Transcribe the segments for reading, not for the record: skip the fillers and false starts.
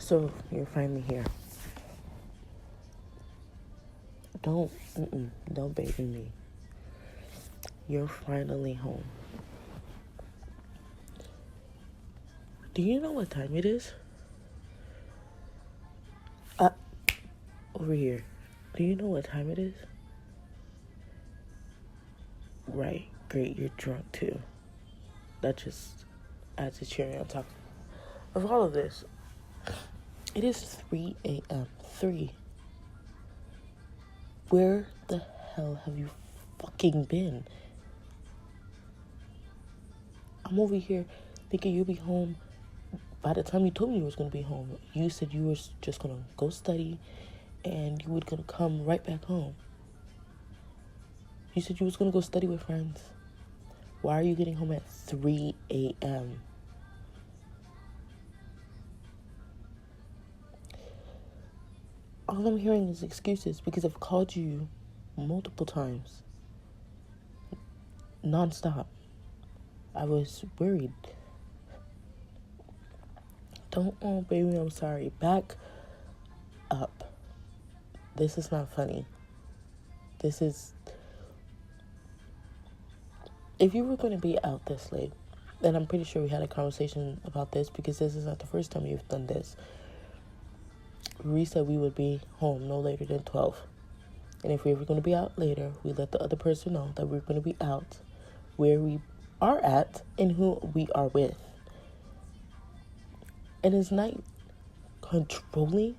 So you're finally here. Don't baby me. You're finally home. Do you know what time it is? Over here. Do you know what time it is? Right. Great. You're drunk too. That just adds a cherry on top of all of this. It is 3 a.m. 3. Where the hell have you fucking been? I'm over here thinking you'll be home. By the time you told me you was going to be home, you said you were just going to go study and you were going to come right back home. You said you was going to go study with friends. Why are you getting home at 3 a.m.? All I'm hearing is excuses because I've called you multiple times. Non-stop. I was worried. Oh, baby, I'm sorry. Back up. This is not funny. If you were going to be out this late, and I'm pretty sure we had a conversation about this because this is not the first time you've done this. We said we would be home no later than 12. And if we were going to be out later, we let the other person know that we're going to be out where we are at and who we are with. And it's not controlling.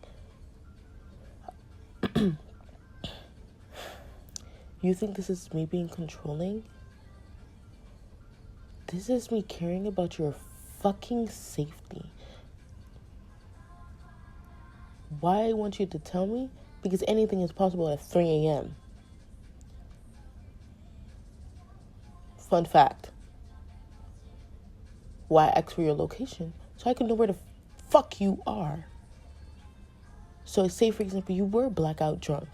You think this is me being controlling? This is me caring about your fucking safety. Why I want you to tell me? Because anything is possible at 3 a.m. Fun fact. Why I asked for your location? So I can know where the fuck you are. So say, for example, you were blackout drunk.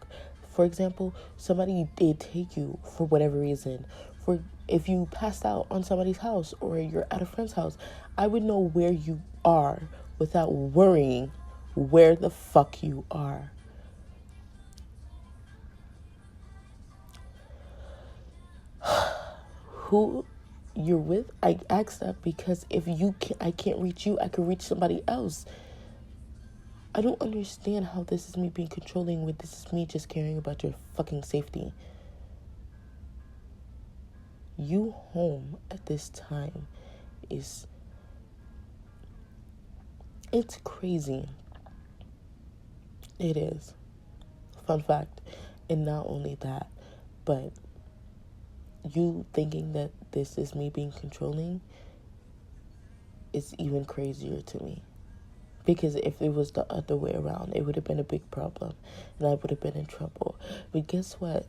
For example, somebody did take you for whatever reason. For if you passed out on somebody's house or you're at a friend's house, I would know where you are without worrying where the fuck you are. Who you're with, I asked that because if I can't reach you, I could reach somebody else. I don't understand how this is me being controlling when this is me just caring about your fucking safety. You home at this time it's crazy. It is. Fun fact. And not only that, but you thinking that this is me being controlling is even crazier to me. Because if it was the other way around, it would have been a big problem and I would have been in trouble. But guess what?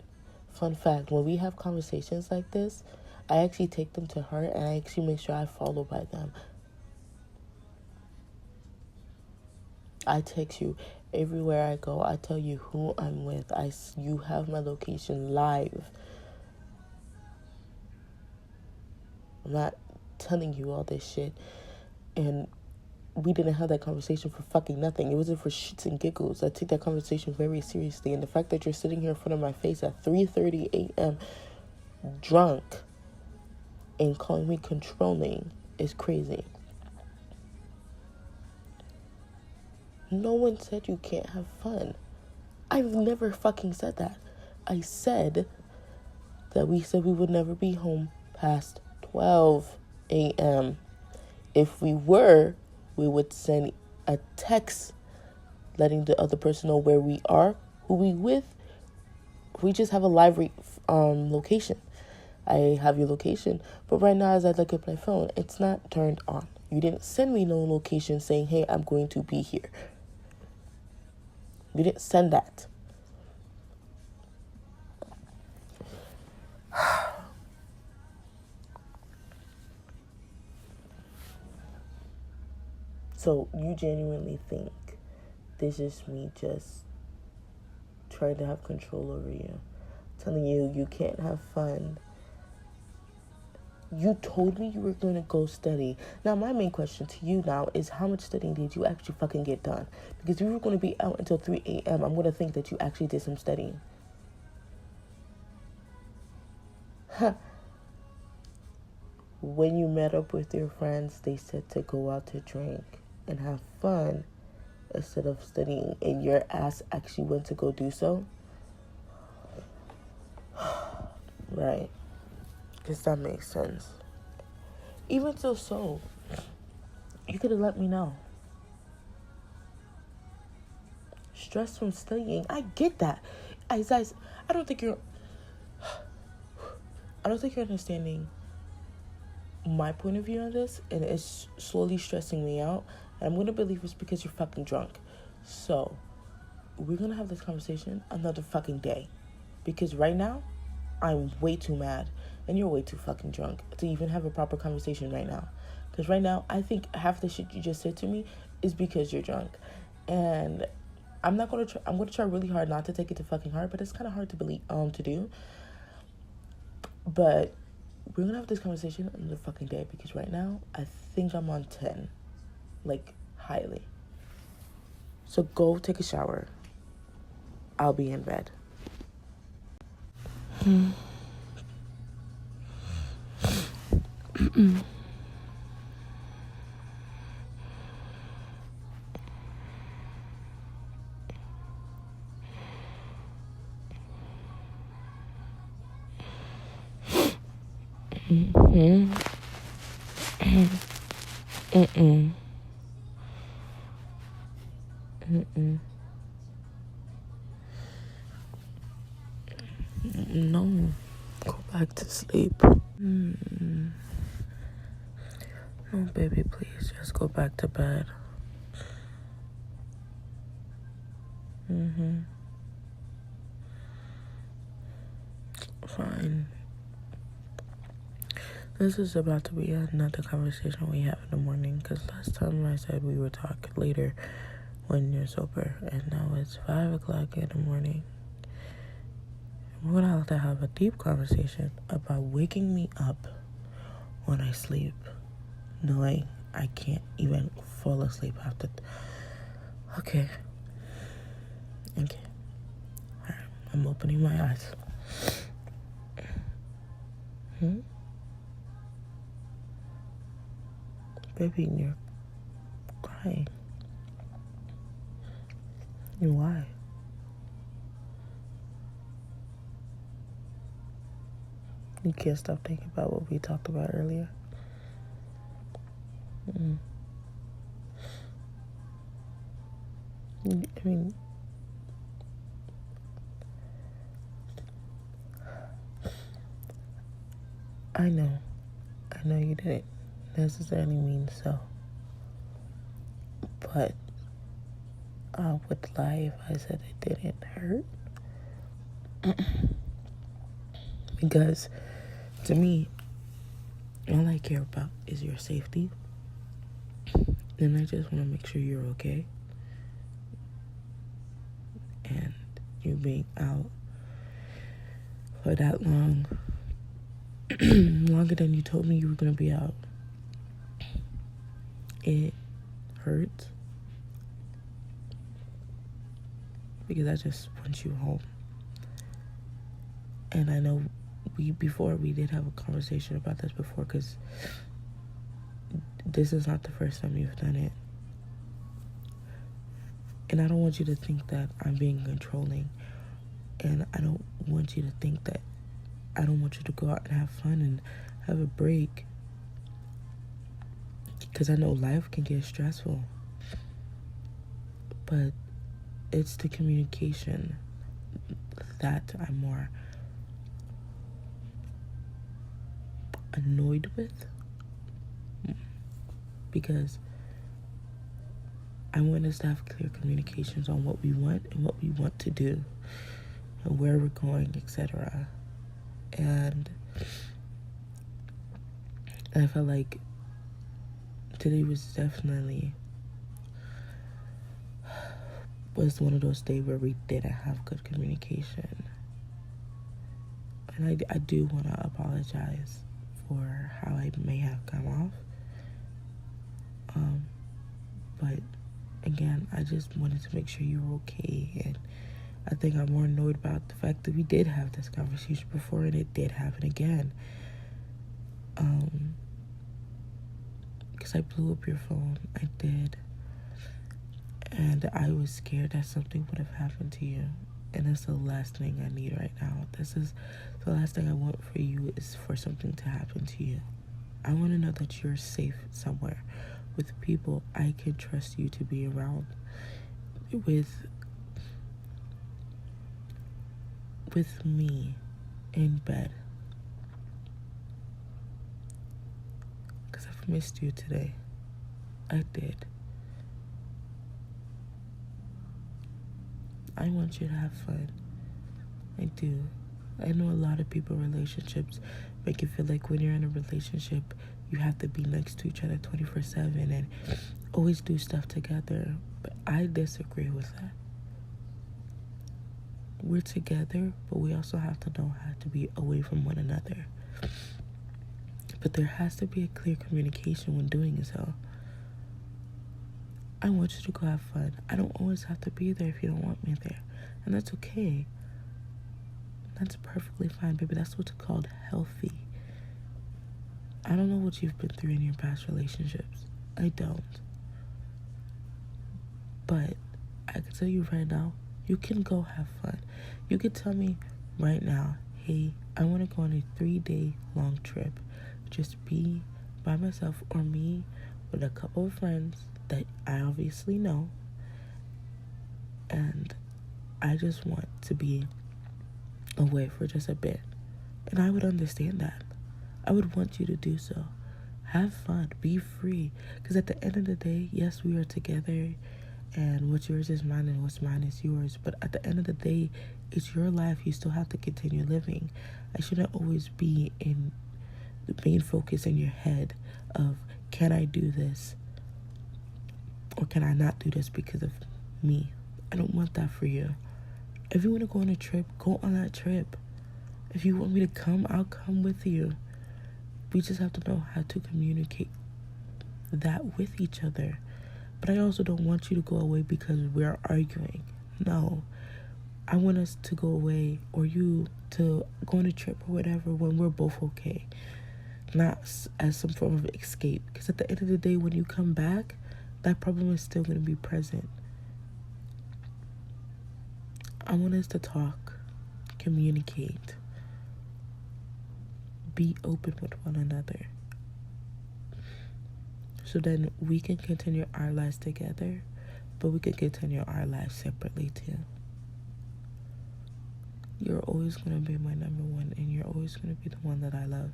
Fun fact, when we have conversations like this, I actually take them to heart and I actually make sure I follow by them. I text you everywhere I go. I tell you who I'm with. You have my location live. I'm not telling you all this shit. And we didn't have that conversation for fucking nothing. It wasn't for shits and giggles. I take that conversation very seriously. And the fact that you're sitting here in front of my face at 3:30 a.m. drunk and calling me controlling is crazy. No one said you can't have fun. I've never fucking said that. I said that we said we would never be home past 12 a.m. If we were, we would send a text letting the other person know where we are, who we with. We just have a live location. I have your location, but right now as I look at my phone, it's not turned on. You didn't send me no location saying, hey, I'm going to be here. You didn't send that. So you genuinely think this is me just trying to have control over you, telling you you can't have fun You told me you were going to go study. Now, my main question to you now is how much studying did you actually fucking get done? Because if you were going to be out until 3 a.m., I'm going to think that you actually did some studying. When you met up with your friends, they said to go out to drink and have fun instead of studying, and your ass actually went to go do so? Right. Because that makes sense. Even so, you could have let me know. Stress from studying, I get that. I don't think you're understanding my point of view on this, and it's slowly stressing me out. And I'm gonna believe it's because you're fucking drunk. So we're gonna have this conversation another fucking day, because right now I'm way too mad and you're way too fucking drunk to even have a proper conversation right now. Because right now I think half the shit you just said to me is because you're drunk, and I'm gonna try really hard not to take it to fucking heart, but it's kind of hard to believe to do. But we're gonna have this conversation another fucking day, because right now I think I'm on 10, like highly. So go take a shower. I'll be in bed. No, go back to sleep. No, baby, please just go back to bed. Fine. This is about to be another conversation we have in the morning, because last time I said we would talk later when you're sober, and now it's 5 o'clock in the morning. We're gonna have to have a deep conversation about waking me up when I sleep, knowing I can't even fall asleep after. Okay. Alright, I'm opening my eyes. Baby, you're crying. Why? You can't stop thinking about what we talked about earlier. I mean, I know you didn't necessarily mean so, but I would lie if I said it didn't hurt. Because to me, all I care about is your safety, and I just want to make sure you're okay. And you being out for that long, longer than you told me you were going to be out, it hurts, because I just want you home. And I know we did have a conversation about this before, because this is not the first time you've done it. And I don't want you to think that I'm being controlling. And I don't want you to think that I don't want you to go out and have fun and have a break. Because I know life can get stressful. But it's the communication that I'm more annoyed with. Because I want us to have clear communications on what we want and what we want to do and where we're going, etc. And I felt like today was definitely one of those days where we didn't have good communication. And I do want to apologize for how I may have come off. But again, I just wanted to make sure you were okay. And I think I'm more annoyed about the fact that we did have this conversation before and it did happen again. Because I blew up your phone. I did. And I was scared that something would have happened to you. And that's the last thing I need right now. This is the last thing I want for you, is for something to happen to you. I want to know that you're safe somewhere with people I can trust you to be around, with me in bed. Because I've missed you today. I did. I want you to have fun. I do. I know a lot of people, relationships make you feel like when you're in a relationship, you have to be next to each other 24/7 and always do stuff together. But I disagree with that. We're together, but we also have to know how to be away from one another. But there has to be a clear communication when doing so. I want you to go have fun. I don't always have to be there if you don't want me there. And that's okay. That's perfectly fine, baby. That's what's called healthy. I don't know what you've been through in your past relationships. I don't. But I can tell you right now, you can go have fun. You can tell me right now, hey, I want to go on a 3-day long trip. Just be by myself or me with a couple of friends that I obviously know. And I just want to be away for just a bit. And I would understand that. I would want you to do so. Have fun. Be free. Because at the end of the day, yes, we are together. And what's yours is mine and what's mine is yours. But at the end of the day, it's your life. You still have to continue living. I shouldn't always be in the main focus in your head of, can I do this? Or can I not do this because of me? I don't want that for you. If you want to go on a trip, go on that trip. If you want me to come, I'll come with you. We just have to know how to communicate that with each other. But I also don't want you to go away because we're arguing. No. I want us to go away, or you to go on a trip or whatever, when we're both okay. Not as some form of escape. Because at the end of the day, when you come back, that problem is still going to be present. I want us to talk, communicate, be open with one another. So then we can continue our lives together, but we can continue our lives separately too. You're always going to be my number one, and you're always going to be the one that I love.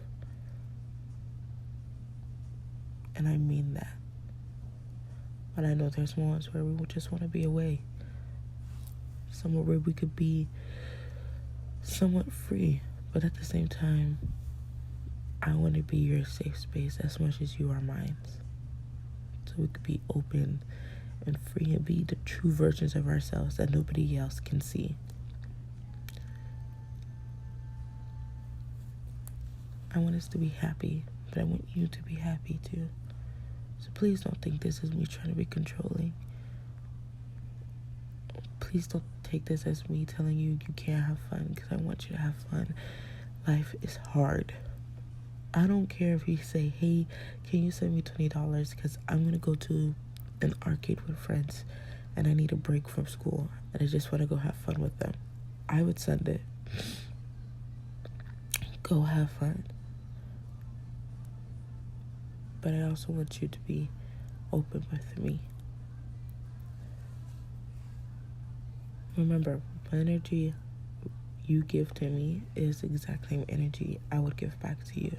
And I mean that. But I know there's moments where we just want to be away. Somewhere where we could be somewhat free. But at the same time, I want to be your safe space as much as you are mine. So we could be open and free and be the true versions of ourselves that nobody else can see. I want us to be happy, but I want you to be happy too. So please don't think this is me trying to be controlling. Please don't take this as me telling you you can't have fun, because I want you to have fun. Life is hard. I don't care if you say, hey, can you send me $20 because I'm going to go to an arcade with friends and I need a break from school and I just want to go have fun with them. I would send it. Go have fun. But I also want you to be open with me. Remember, the energy you give to me is the exact same energy I would give back to you.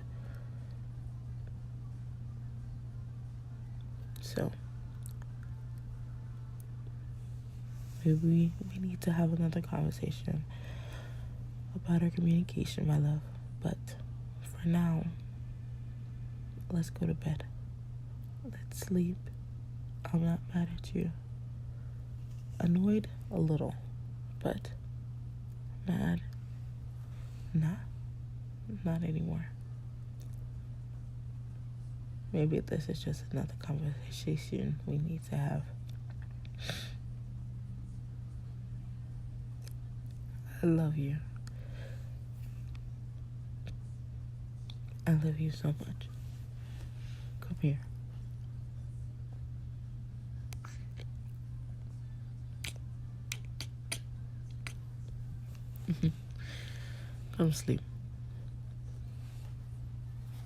So, maybe we need to have another conversation about our communication, my love. But for now, let's go to bed. Let's sleep. I'm not mad at you. Annoyed a little, but mad, not anymore. Maybe this is just another conversation we need to have. I love you. I love you so much. Come here. Come sleep.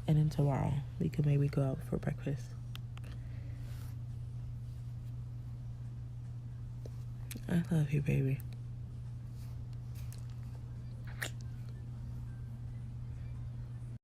And then tomorrow, we can maybe go out for breakfast. I love you, baby.